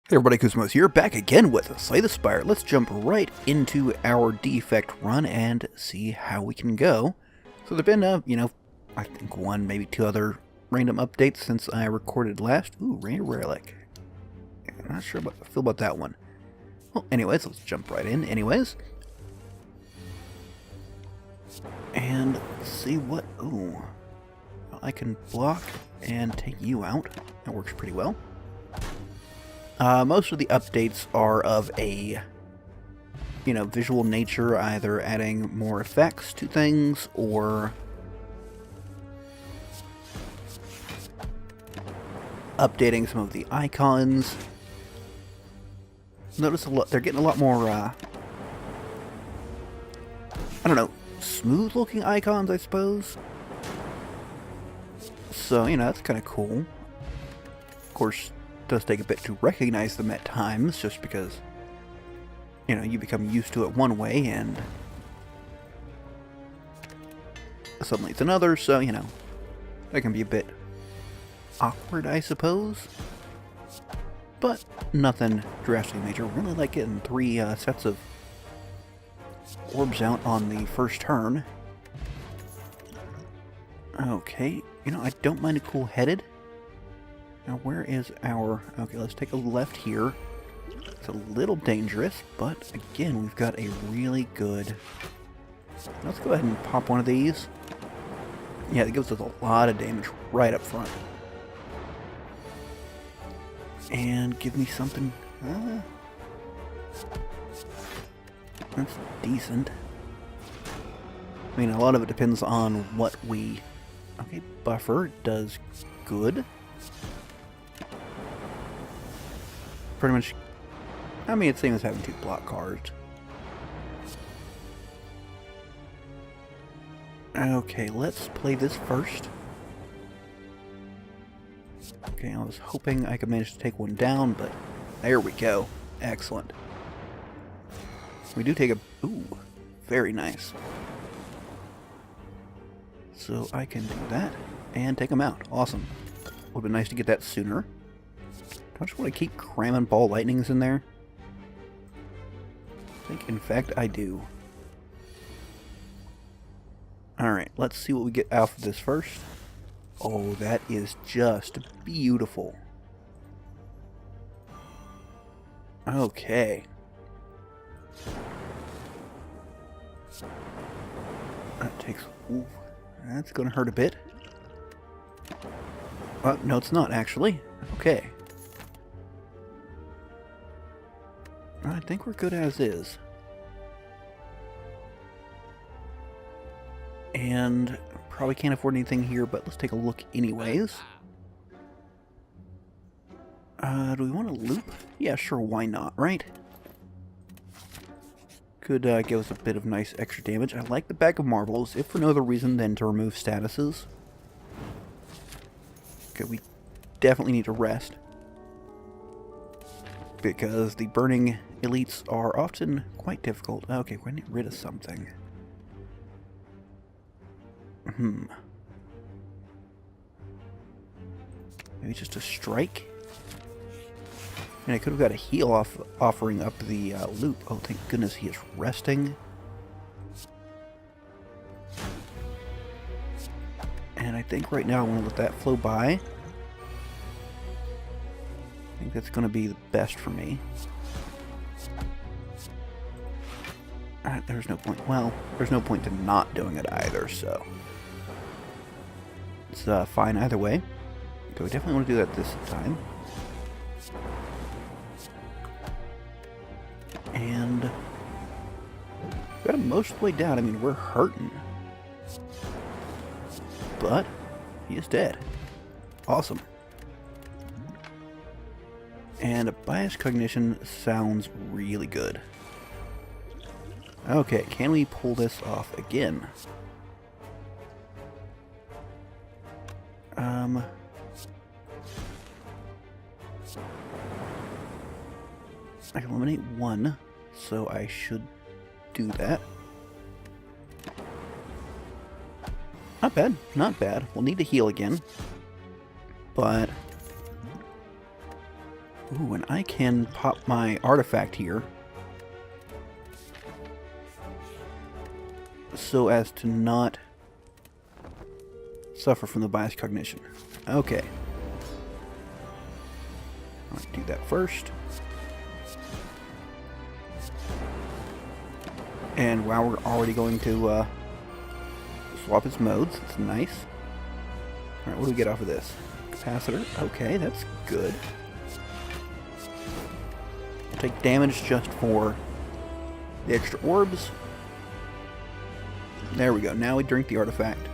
Hey everybody, Koosemose here, back again with Slay the Spire. Let's jump right into our defect run and see how we can go. So there've been, I think one, maybe two other random updates since I recorded last. Ooh, Rare Relic. I'm not sure how I feel about that one. Well, anyways, let's jump right in. And let's see what... Ooh. I can block and take you out. That works pretty well. Most of the updates are of a, visual nature, either adding more effects to things or updating some of the icons. Notice they're getting a lot more, I don't know, smooth looking icons, I suppose. So, that's kind of cool. Of course, does take a bit to recognize them at times, just because, you become used to it one way, and suddenly it's another, so, that can be a bit awkward, I suppose. But nothing drastically major. Really like getting 3 sets of orbs out on the first turn. Okay, I don't mind a cool-headed. Now, where is our... Okay, let's take a left here. It's a little dangerous, but again, we've got a really good... Let's go ahead and pop one of these. Yeah, it gives us a lot of damage right up front. And give me something... that's decent. I mean, a lot of it depends on what we... Okay, buffer does good. Pretty much, I mean, it's the same as having 2 block cards. Okay, let's play this first. Okay, I was hoping I could manage to take one down, but there we go. Excellent. We do take a... Ooh, very nice. So I can do that and take them out. Awesome. Would have been nice to get that sooner. I just want to keep cramming ball lightnings in there. I think, in fact, I do. Alright, let's see what we get out of this first. Oh, that is just beautiful. Okay. That takes... Ooh, that's going to hurt a bit. No, it's not, actually. Okay. I think we're good as is. And probably can't afford anything here, but let's take a look anyways. Do we want to loop? Yeah, sure, why not, right? Could give us a bit of nice extra damage. I like the Bag of Marbles, if for no other reason than to remove statuses. Okay, we definitely need to rest, because the burning elites are often quite difficult. Okay, we're going to get rid of something. Maybe just a strike? And I could have got a heal offering up the loop. Oh, thank goodness he is resting. And I think right now I want to let that flow by. I think that's going to be the best for me. There's no point. Well, there's no point to not doing it either, so... It's fine either way. So we definitely want to do that this time. And... got him most of the way down. I mean, we're hurting. But he is dead. Awesome. And a bias cognition sounds really good. Okay, can we pull this off again? I can eliminate 1, so I should do that. Not bad, not bad. We'll need to heal again. But Ooh, and I can pop my artifact here so as to not suffer from the biased cognition. Okay. I'll do that first. And wow, we're already going to swap its modes. That's nice. Alright, what do we get off of this? Capacitor. Okay, that's good. We'll take damage just for the extra orbs. There we go. Now we drink the artifact.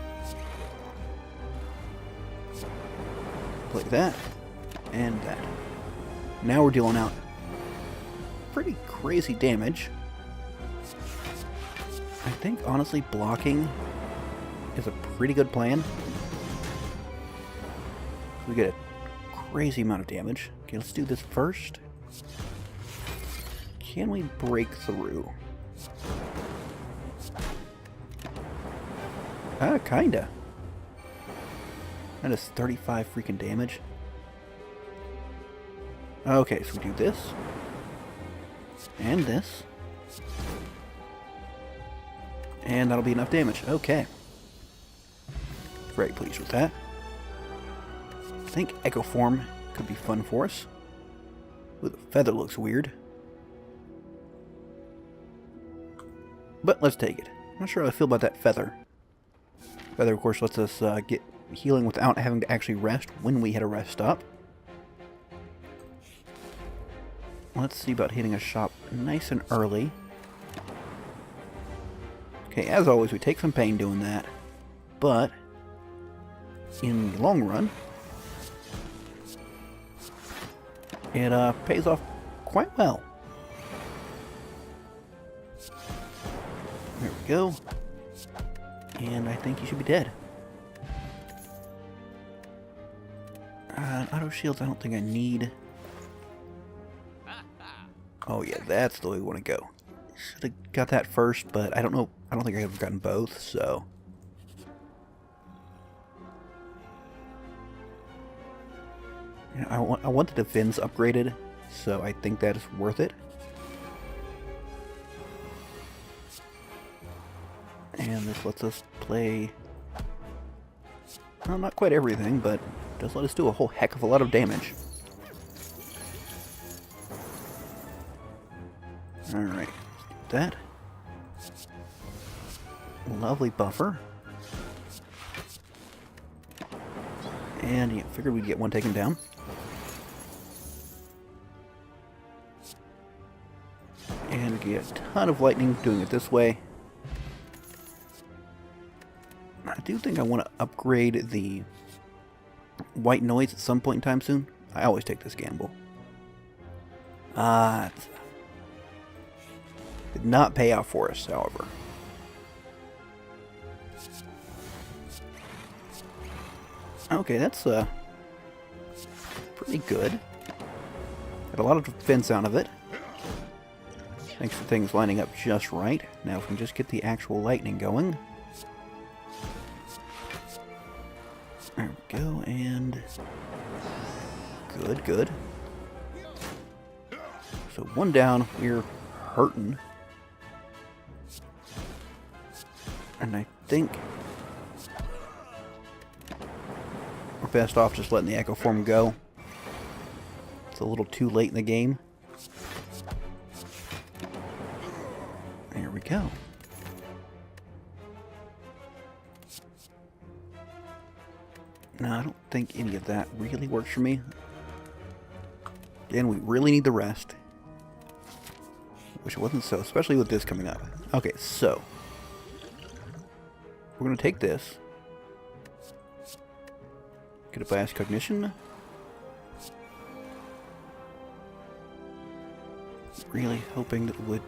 Like that. And that. Now we're dealing out pretty crazy damage. I think, honestly, blocking is a pretty good plan. We get a crazy amount of damage. Okay, let's do this first. Can we break through? Kinda. That is 35 freaking damage. Okay, so we do this. And this. And that'll be enough damage. Okay. Very pleased with that. I think Echo Form could be fun for us. Ooh, the feather looks weird. But let's take it. I'm not sure how I feel about that feather. Feather, of course, lets us get healing without having to actually rest when we hit a rest stop. Let's see about hitting a shop nice and early. Okay, as always, we take some pain doing that, but in the long run, it pays off quite well. There we go. And I think you should be dead. Auto shields, I don't think I need. Oh yeah, that's the way we want to go. Should have got that first, but I don't know. I don't think I could have gotten both, so. Yeah, I want the defense upgraded, so I think that is worth it. And this lets us play, well, not quite everything, but it does let us do a whole heck of a lot of damage. Alright, that. Lovely buffer. And yeah, figured we'd get one taken down. And we get a ton of lightning doing it this way. I do think I want to upgrade the white noise at some point in time soon. I always take this gamble. Did not pay out for us, however. Okay, that's pretty good. Got a lot of defense out of it. Thanks for things lining up just right. Now if we can just get the actual lightning going. There we go, and good, good. So one down, we're hurting. And I think we're best off just letting the Echo Form go. It's a little too late in the game. There we go. No, I don't think any of that really works for me. Again, we really need the rest. Wish it wasn't so, especially with this coming up. Okay, so we're going to take this. Get a bias cognition. Really hoping that it would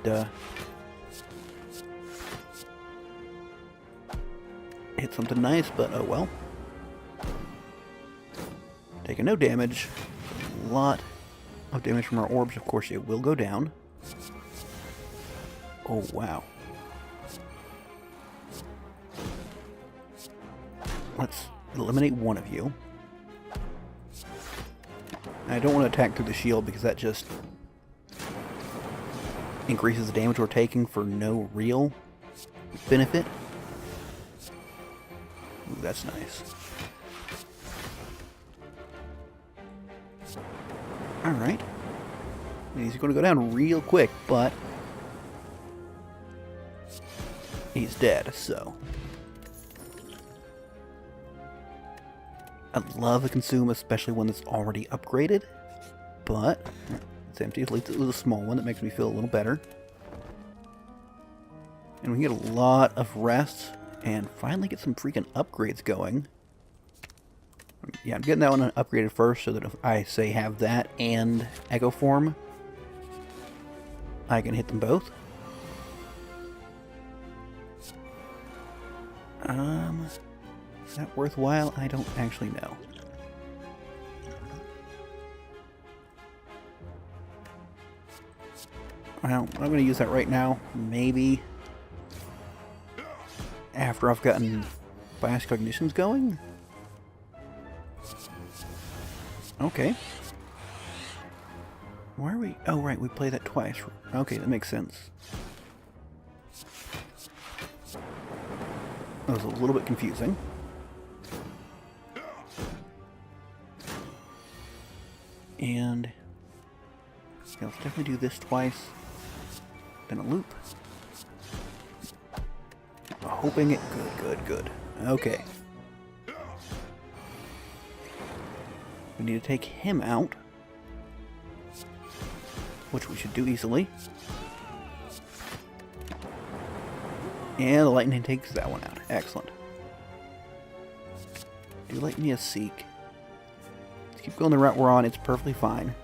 hit something nice, but oh well. Taking no damage. A lot of damage from our orbs. Of course, it will go down. Oh, wow. Let's eliminate one of you. I don't want to attack through the shield because that just increases the damage we're taking for no real benefit. Ooh, that's nice. Alright. He's going to go down real quick, but he's dead, so. I love a Koosemose, especially when it's already upgraded, but it's empty. At least it was a small one that makes me feel a little better. And we get a lot of rest and finally get some freaking upgrades going. Yeah, I'm getting that one upgraded first so that if I, say, have that and Echo Form, I can hit them both. Is that worthwhile? I don't actually know. Well, I'm going to use that right now. Maybe after I've gotten bias cognitions going? Okay. Why are we... Oh, right, we play that twice. Okay, that makes sense. That was a little bit confusing. And... yeah, let's definitely do this twice. Then a loop. Hoping it... Good. Okay. We need to take him out. Which we should do easily. And the lightning takes that one out. Excellent. Do like me a seek. Let's keep going the route we're on. It's perfectly fine.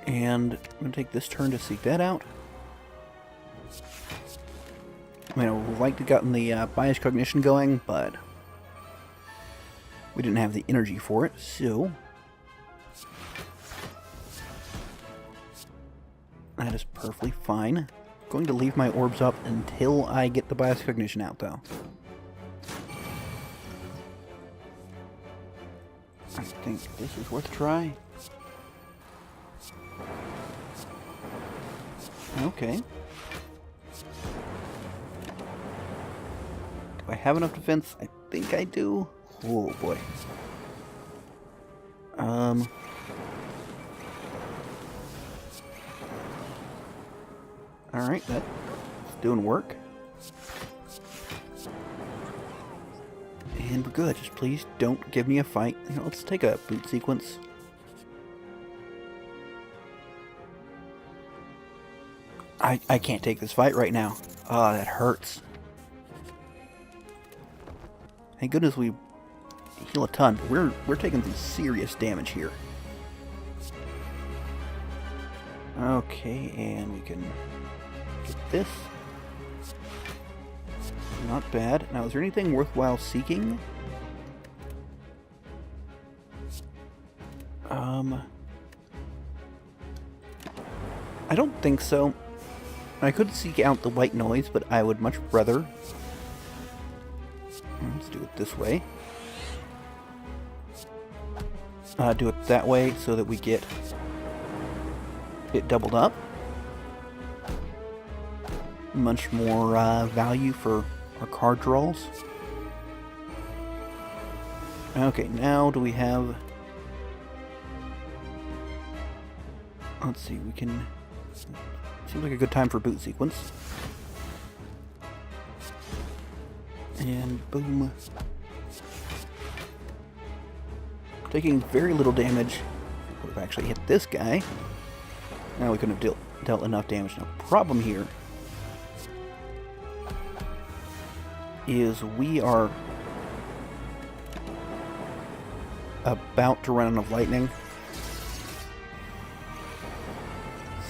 And I'm going to take this turn to seek that out. I mean, I would like to have gotten the bias cognition going, but we didn't have the energy for it, so that is perfectly fine. I'm going to leave my orbs up until I get the bias cognition out, though. I think this is worth a try. Okay. Do I have enough defense? I think I do. Oh boy. Alright, that's doing work. And we're good. Just please don't give me a fight. You know, let's take a boot sequence. I can't take this fight right now. Ah, that hurts. Thank goodness we heal a ton, but we're taking some serious damage here. Okay, and we can get this. Not bad. Now, is there anything worthwhile seeking? I don't think so. I could seek out the white noise, but I would much rather... let's do it this way. Do it that way so that we get it doubled up. Much more value for our card draws. Okay, now do we have... let's see, we can... seems like a good time for boot sequence. And boom. Taking very little damage. Would have actually hit this guy. Now we couldn't have dealt enough damage. Now, problem here is we are about to run out of lightning.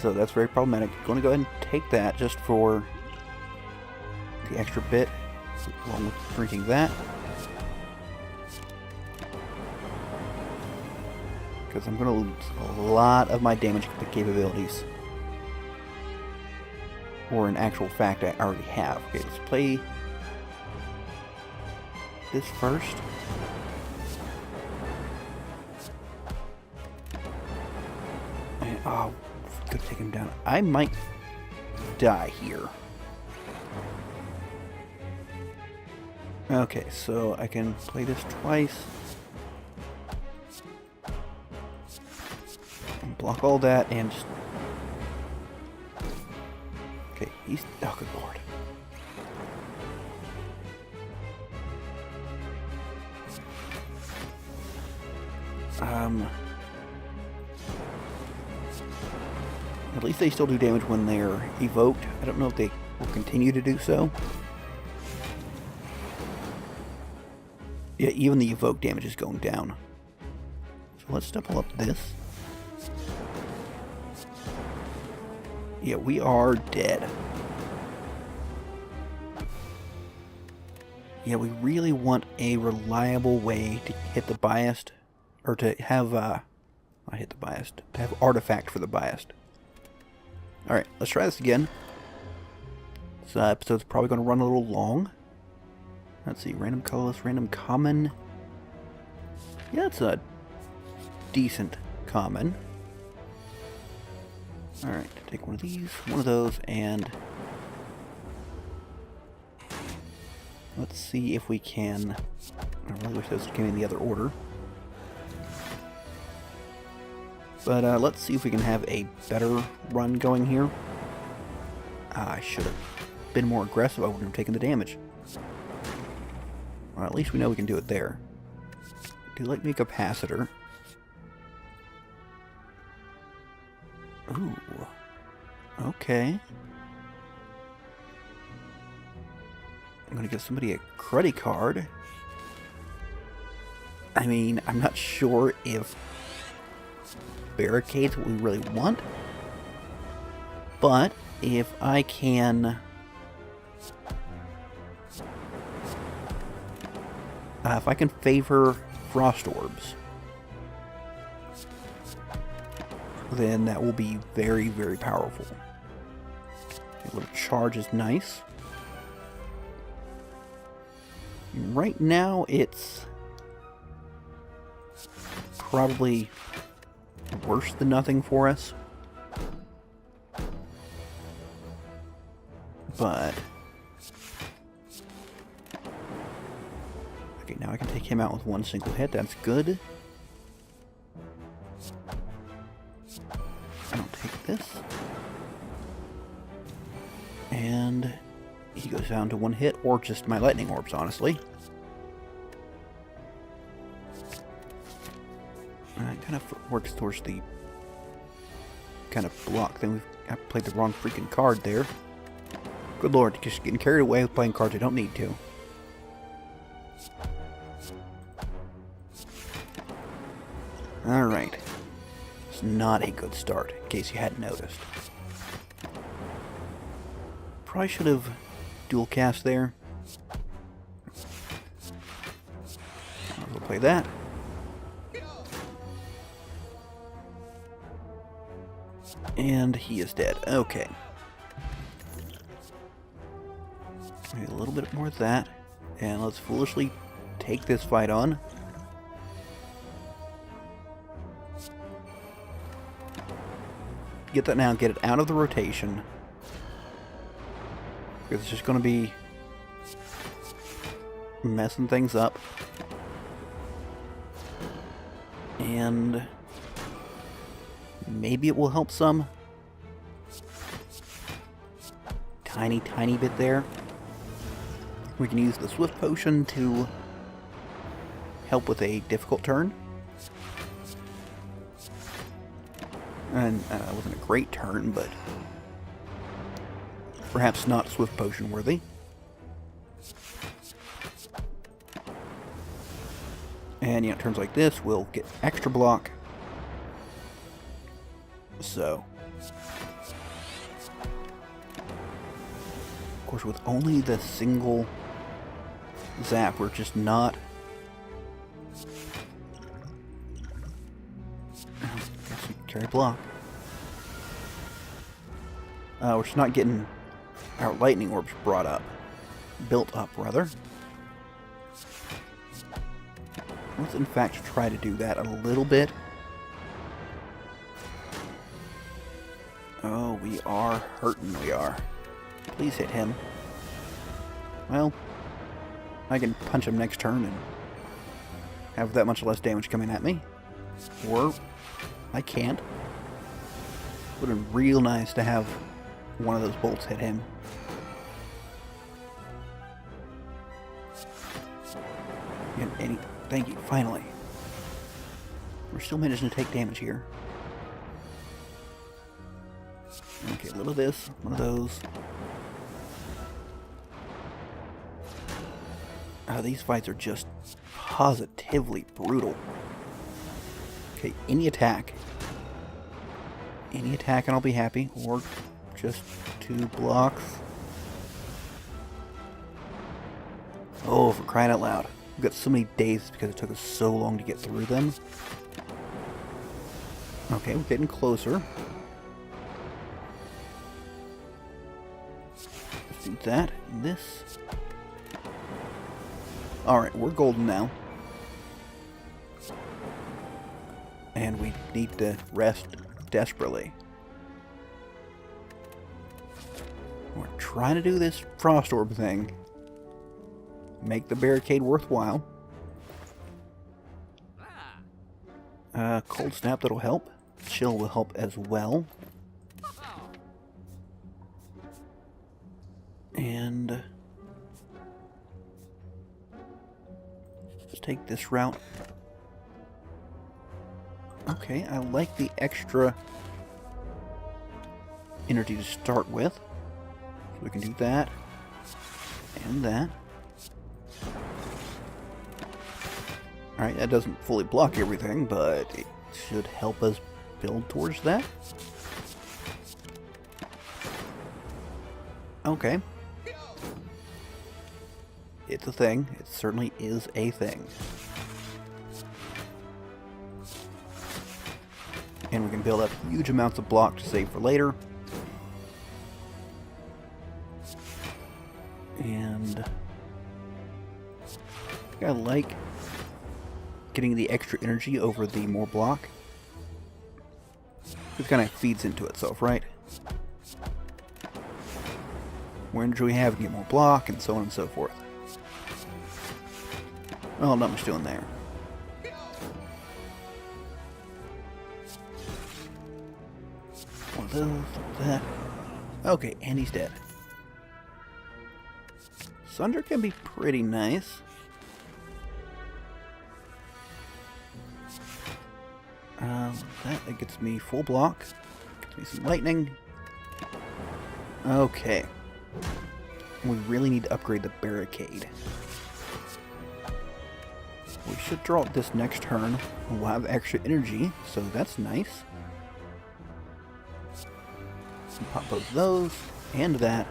So that's very problematic. I'm going to go ahead and take that just for the extra bit, along with drinking that. Because I'm going to lose a lot of my damage capabilities. Or in actual fact, I already have. Okay, let's play this first. Oh, could take him down. I might die here. Okay, so I can play this twice. And block all that and just... Okay, he's... Oh, good lord. At least they still do damage when they're evoked. I don't know if they will continue to do so. Yeah, even the evoke damage is going down. So let's double up this. Yeah, we are dead. Yeah, we really want a reliable way to hit the biased, or to have, not hit the biased, to have artifact for the biased. Alright, let's try this again. This episode's probably going to run a little long. Let's see, random colorless, random common. Yeah, it's a decent common. Alright, take one of these, one of those, and let's see if we can... I really wish those came in the other order. But let's see if we can have a better run going here. I should have been more aggressive. I wouldn't have taken the damage. Well, at least we know we can do it there. Do like me a capacitor. Ooh. Okay. I'm gonna give somebody a credit card. I mean, I'm not sure if barricades what we really want, but if I can favor frost orbs, then that will be very, very powerful. A little charge is nice. Right now it's probably worse than nothing for us. But okay, now I can take him out with one single hit. That's good. I don't take this. And he goes down to one hit, or just my lightning orbs, honestly. It kind of works towards the kind of block thing. I played the wrong freaking card there. Good lord, just getting carried away with playing cards I don't need to. Alright. It's not a good start, in case you hadn't noticed. Probably should have dual cast there. I'll play that. And he is dead. Okay. Maybe a little bit more of that. And let's foolishly take this fight on. Get that now. Get it out of the rotation. Because it's just going to be messing things up. And maybe it will help some. Tiny, tiny bit there. We can use the Swift Potion to help with a difficult turn. And it wasn't a great turn, but perhaps not Swift Potion worthy. And, you know, turns like this, we'll get extra block. So, of course, with only the single zap, we're just not... Guess we carry block. We're just not getting our lightning orbs brought up. Built up, rather. Let's, in fact, try to do that a little bit. Oh, we are hurting, we are. Please hit him. Well, I can punch him next turn and have that much less damage coming at me. Or I can't. Would have been real nice to have one of those bolts hit him. Thank you, finally. We're still managing to take damage here. Okay, a little of this, one of those. These fights are just positively brutal. Okay, any attack. Any attack and I'll be happy. Or just 2 blocks. Oh, for crying out loud. We've got so many days because it took us so long to get through them. Okay, we're getting closer. Let's do that and this. Alright, we're golden now. And we need to rest desperately. We're trying to do this frost orb thing. Make the barricade worthwhile. Cold snap, that'll help. Chill will help as well. And let's take this route. Okay, I like the extra energy to start with. So we can do that and that. Alright, that doesn't fully block everything, but it should help us build towards that. Okay. It's a thing. It certainly is a thing. And we can build up huge amounts of block to save for later. And I like getting the extra energy over the more block. It kind of feeds into itself, right? More energy we have, we get more block, and so on and so forth. Well, not much doing there. One of those, that. Okay, and he's dead. Sunder can be pretty nice. That gets me full block. Gets me some lightning. Okay. We really need to upgrade the barricade. We should draw it this next turn. We'll have extra energy, so that's nice. Pop both those and that.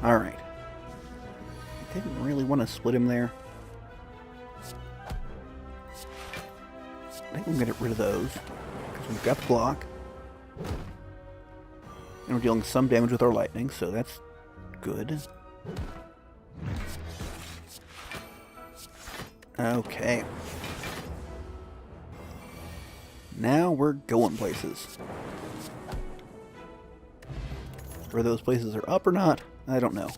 Alright. Didn't really want to split him there. I think we're going to get rid of those, because we've got the block. And we're dealing some damage with our lightning, so that's good. Okay. Now we're going places. Whether those places are up or not, I don't know.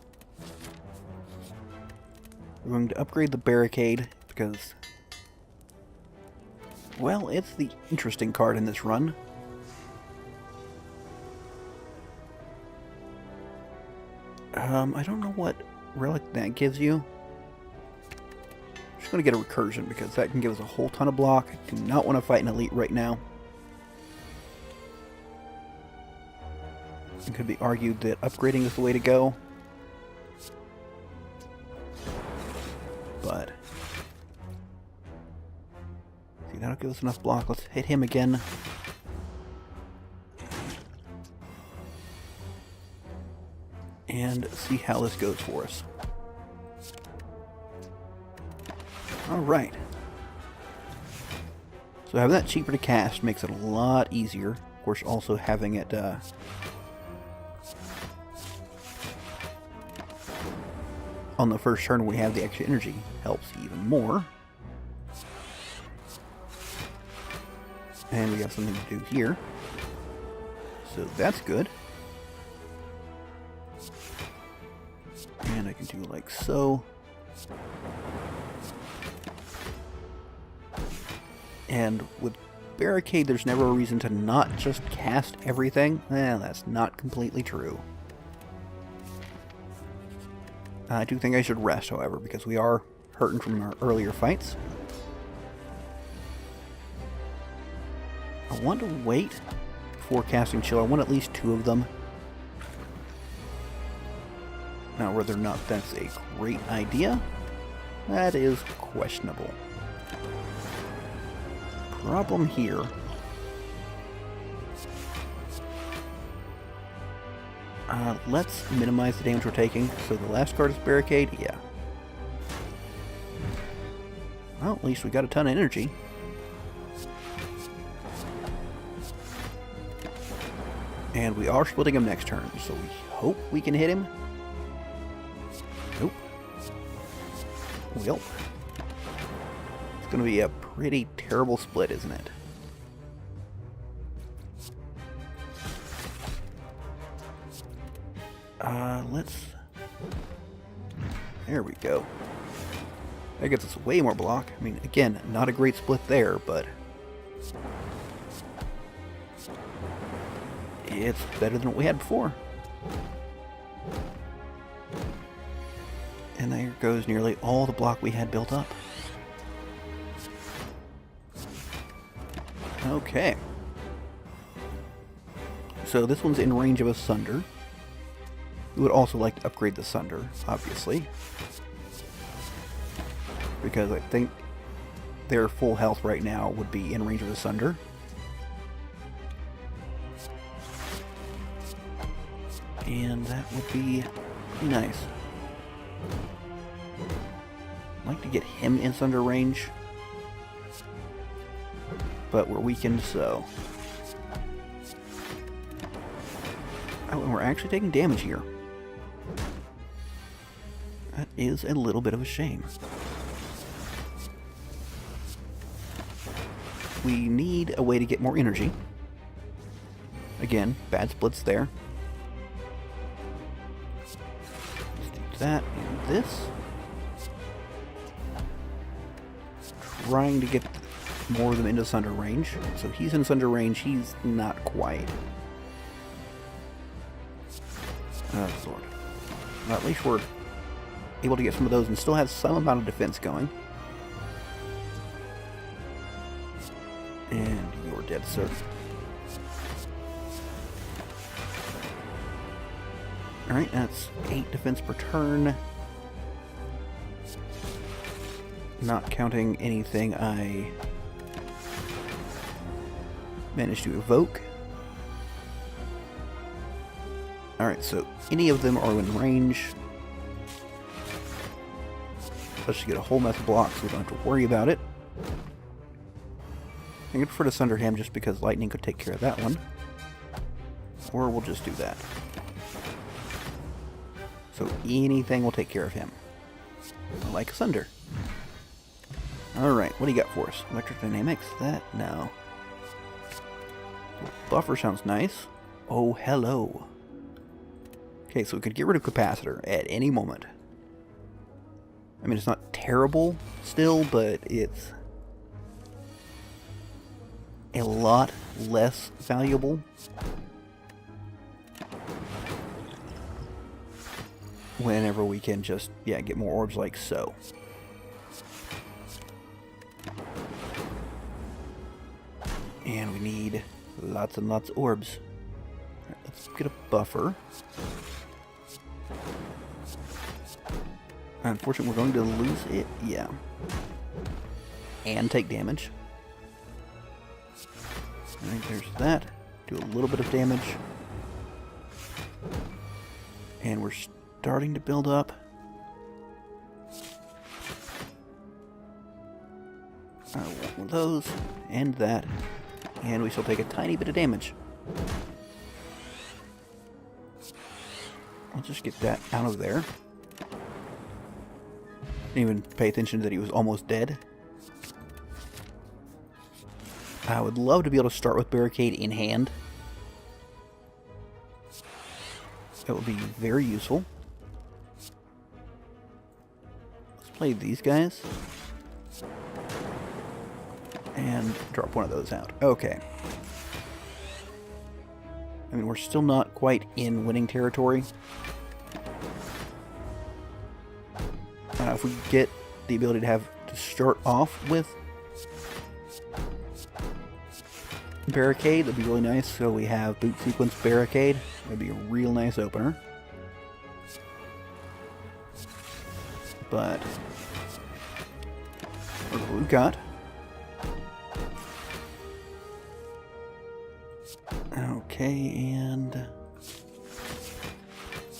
We're going to upgrade the barricade, because, well, it's the interesting card in this run. I don't know what relic that gives you. I'm just going to get a recursion, because that can give us a whole ton of block. I do not want to fight an elite right now. It could be argued that upgrading is the way to go. But see, that'll give us enough block. Let's hit him again. And see how this goes for us. Alright. So having that cheaper to cast makes it a lot easier. Of course, also having it on the first turn we have the extra energy helps even more. And we got something to do here. So that's good. And I can do like so. And with barricade, there's never a reason to not just cast everything. That's not completely true. I do think I should rest, however, because we are hurting from our earlier fights. I want to wait before casting Chill. I want at least 2 of them. Now, whether or not that's a great idea, that is questionable. Problem here. Let's minimize the damage we're taking. So the last card is Barricade, yeah. Well, at least we got a ton of energy. And we are splitting him next turn, so we hope we can hit him. Nope. Well, it's going to be a pretty terrible split, isn't it? Let's... There we go. That gets us way more block. I mean, again, not a great split there, but... it's better than what we had before. And there goes nearly all the block we had built up. Okay. So this one's in range of a Sunder. We would also like to upgrade the Sunder, obviously. Because I think their full health right now would be in range of a Sunder. And that would be pretty nice. I'd like to get him in Sunder range. But we're weakened, so... oh, and we're actually taking damage here. That is a little bit of a shame. We need a way to get more energy. Again, bad splits there. Let's do that and this. Trying to get more of them into Sunder range. So he's in Sunder range, he's not quite. Oh, Lord. Well, at least we're able to get some of those and still have some amount of defense going. And you're dead, sir. Alright, that's 8 defense per turn. Not counting anything I managed to evoke. Alright, so any of them are in range. Let's just get a whole mess of blocks so we don't have to worry about it. I prefer to Sunder him just because lightning could take care of that one. Or we'll just do that. So anything will take care of him. Like Sunder. Alright, what do you got for us? Electric Dynamics? That? No. Buffer sounds nice. Oh, hello. Okay, so we could get rid of Capacitor at any moment. I mean, it's not terrible still, but it's a lot less valuable. Whenever we can just, yeah, get more orbs like so. And we need lots and lots of orbs. Right, let's get a buffer. Unfortunately, we're going to lose it. Yeah. And take damage. Alright, there's that. Do a little bit of damage. And we're starting to build up. I want one of those. And that. And we still take a tiny bit of damage. I'll just get that out of there. Didn't even pay attention that he was almost dead. I would love to be able to start with Barricade in hand. That would be very useful. Let's play these guys. And drop one of those out. Okay. I mean, we're still not quite in winning territory. If we get the ability to start off with barricade, that'd be really nice. So we have boot sequence barricade. That'd be a real nice opener. But look what we've got. Okay, and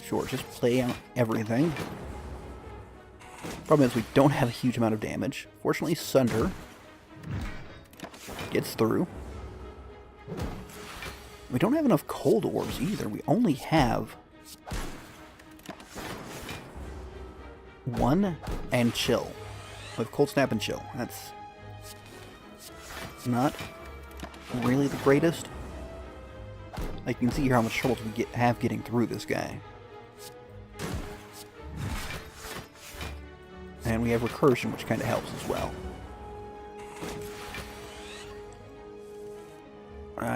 sure, just play out everything. Problem is we don't have a huge amount of damage. Fortunately, Sunder gets through. We don't have enough cold orbs either. We only have 1 and chill. With cold snap and chill. That's not really the greatest. Like, you can see here how much trouble we have getting through this guy. And we have recursion, which kind of helps as well.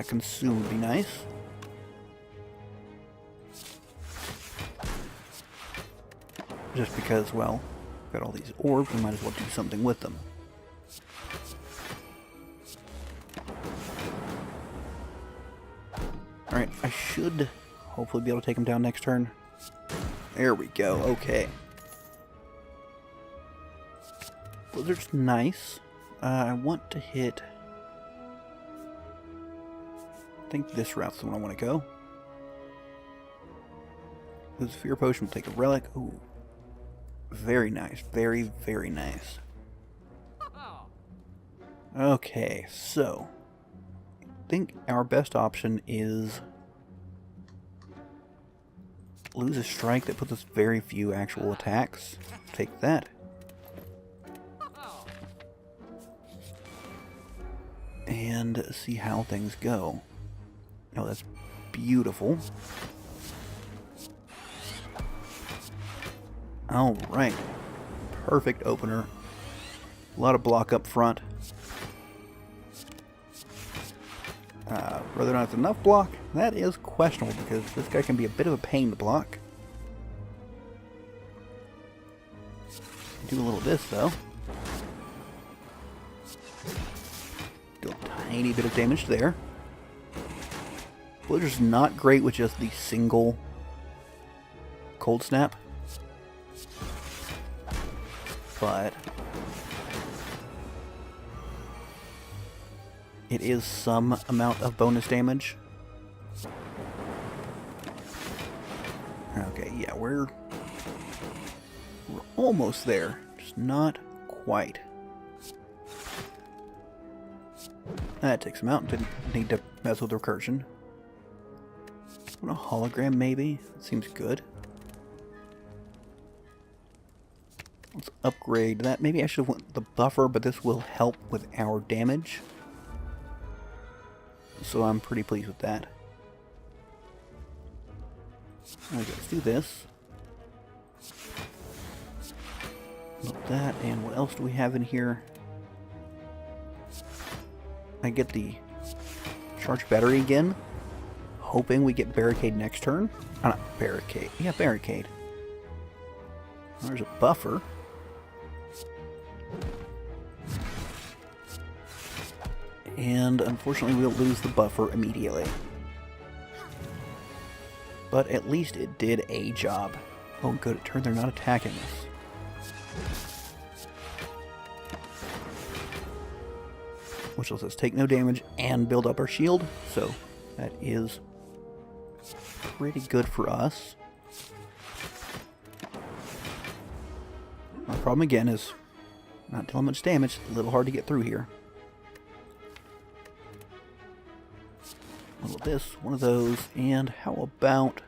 Consume would be nice. Just because, well, we've got all these orbs, we might as well do something with them. Alright, I should hopefully be able to take him down next turn. There we go, okay. Blizzard's nice. I want to hit... I think this route's the one I want to go. This Fear Potion will take a relic. Ooh. Very nice. Very, very nice. Okay, so... I think our best option is... lose a strike that puts us very few actual attacks. Take that. And see how things go. Oh, that's beautiful. Alright. Perfect opener. A lot of block up front. Whether or not it's enough block, that is questionable because this guy can be a bit of a pain to block. Do a little of this though. Do a tiny bit of damage there. Blizzard's not great with just the single cold snap. But it is some amount of bonus damage. Okay, yeah, we're almost there. Just not quite. That takes him out. Didn't need to mess with recursion. A hologram, maybe? That seems good. Let's upgrade that. Maybe I should have went the buffer, but this will help with our damage. So I'm pretty pleased with that. Okay, let's do this. Look that, and what else do we have in here? I get the charged battery again. Hoping we get barricade next turn. Oh, not barricade. Yeah, barricade. There's a buffer. And unfortunately we'll lose the buffer immediately. But at least it did a job. Oh good, it turned they're not attacking us. Which lets us take no damage and build up our shield. So that is pretty good for us. My problem again is not dealing much damage. A little hard to get through here. A little this, one of those, and how about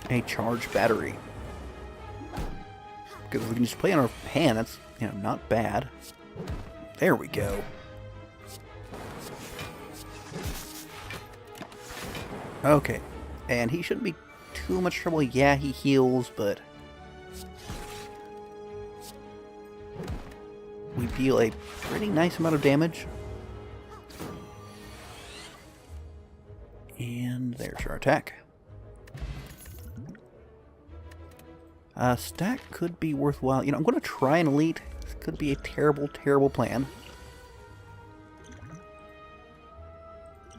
a charged battery? Because if we can just play on our hand, that's, you know, not bad. There we go. Okay, And he shouldn't be too much trouble. Yeah, he heals, but we deal a pretty nice amount of damage. And there's our attack. Stack could be worthwhile. You know, I'm going to try an elite. This could be a terrible, terrible plan.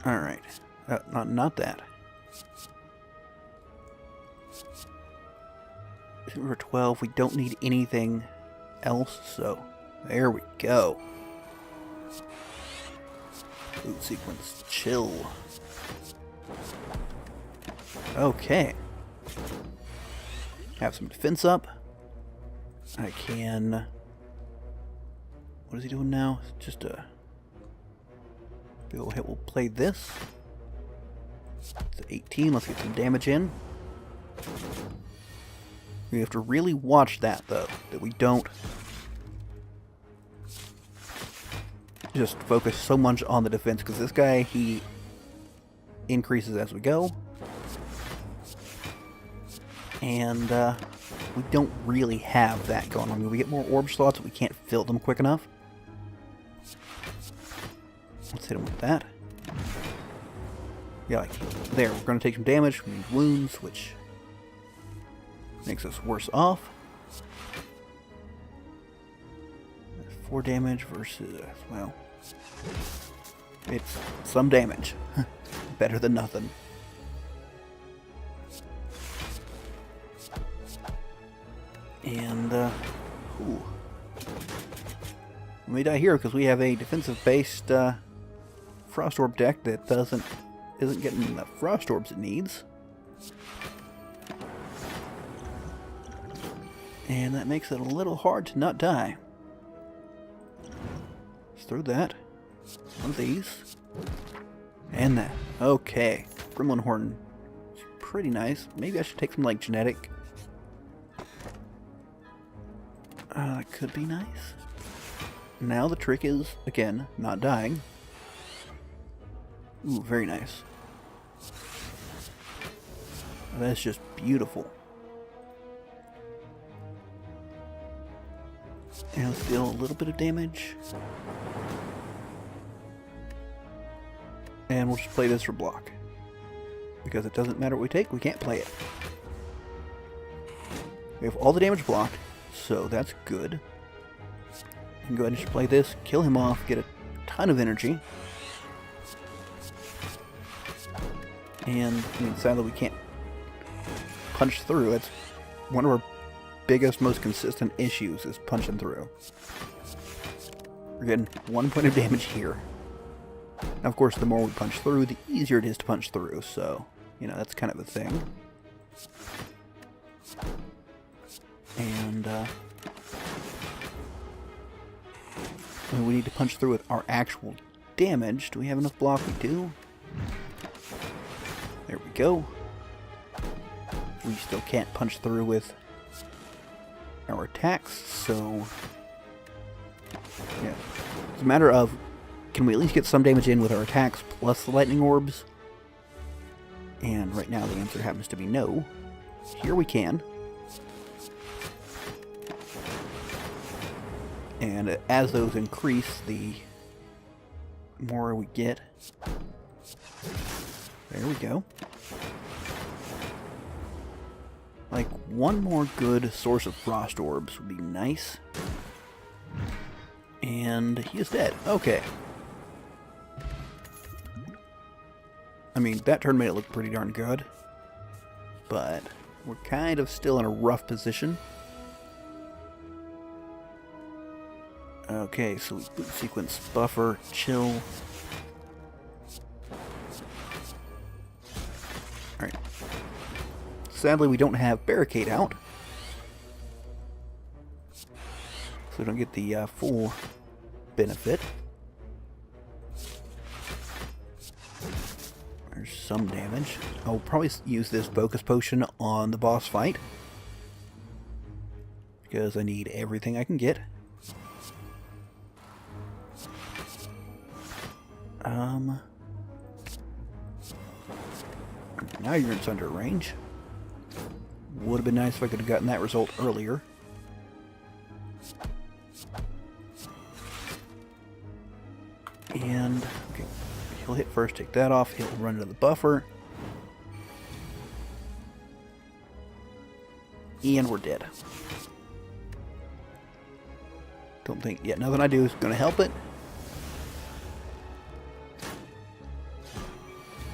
Alright. Not that. We're 12. We don't need anything else, so there we go. Loot sequence. Chill. Okay. Have some defense up. I can... What is he doing now? Just a... We'll play this. It's 18. Let's get some damage in. We have to really watch that, though. That we don't just focus so much on the defense. Because this guy, he increases as we go. And we don't really have that going on. I mean, we get more orb slots, but we can't fill them quick enough. Let's hit him with that. Yeah, like, there. We're going to take some damage. We need wounds, which makes us worse off. 4 damage versus, well, it's some damage. Better than nothing. And, ooh. We die here because we have a defensive-based Frost Orb deck that isn't getting the Frost Orbs it needs. And that makes it a little hard to not die. Let's throw that. One of these. And that. Okay. Gremlin Horn. It's pretty nice. Maybe I should take some, like, genetic. That could be nice. Now the trick is, again, not dying. Ooh, very nice. That's just beautiful. And let's deal a little bit of damage. And we'll just play this for block. Because it doesn't matter what we take, we can't play it. We have all the damage blocked, so that's good. We can go ahead and just play this, kill him off, get a ton of energy. And, I mean, sadly we can't punch through. That's one of our biggest, most consistent issues, is punching through. We're getting 1 point of damage here. Now, of course, the more we punch through, the easier it is to punch through, so, you know, that's kind of a thing. And, we need to punch through with our actual damage. Do we have enough block? We do. There we go. We still can't punch through with our attacks, so yeah. It's a matter of, can we at least get some damage in with our attacks plus the lightning orbs? And right now the answer happens to be no. Here we can. And as those increase, the more we get. There we go. Like, one more good source of frost orbs would be nice. And he is dead. Okay. I mean, that turn made it look pretty darn good. But we're kind of still in a rough position. Okay, so we boot sequence, buffer, chill. Alright. Sadly, we don't have barricade out. So we don't get the full benefit. There's some damage. I'll probably use this focus potion on the boss fight, because I need everything I can get. Now your unit's under range. Would have been nice if I could have gotten that result earlier. And, okay, he'll hit first, take that off, he'll run into the buffer. And we're dead. Don't think, yeah, nothing I do is going to help it.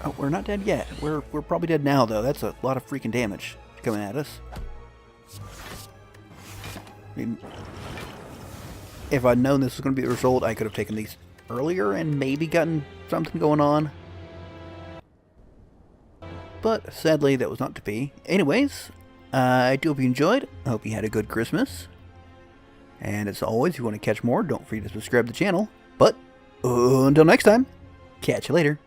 Oh, we're not dead yet. We're probably dead now, though. That's a lot of freaking damage coming at us. I mean, if I'd known this was going to be the result, I could have taken these earlier and maybe gotten something going on. But sadly, that was not to be. Anyways, I do hope you enjoyed. I hope you had a good Christmas. And as always, if you want to catch more, don't forget to subscribe to the channel. But until next time, catch you later.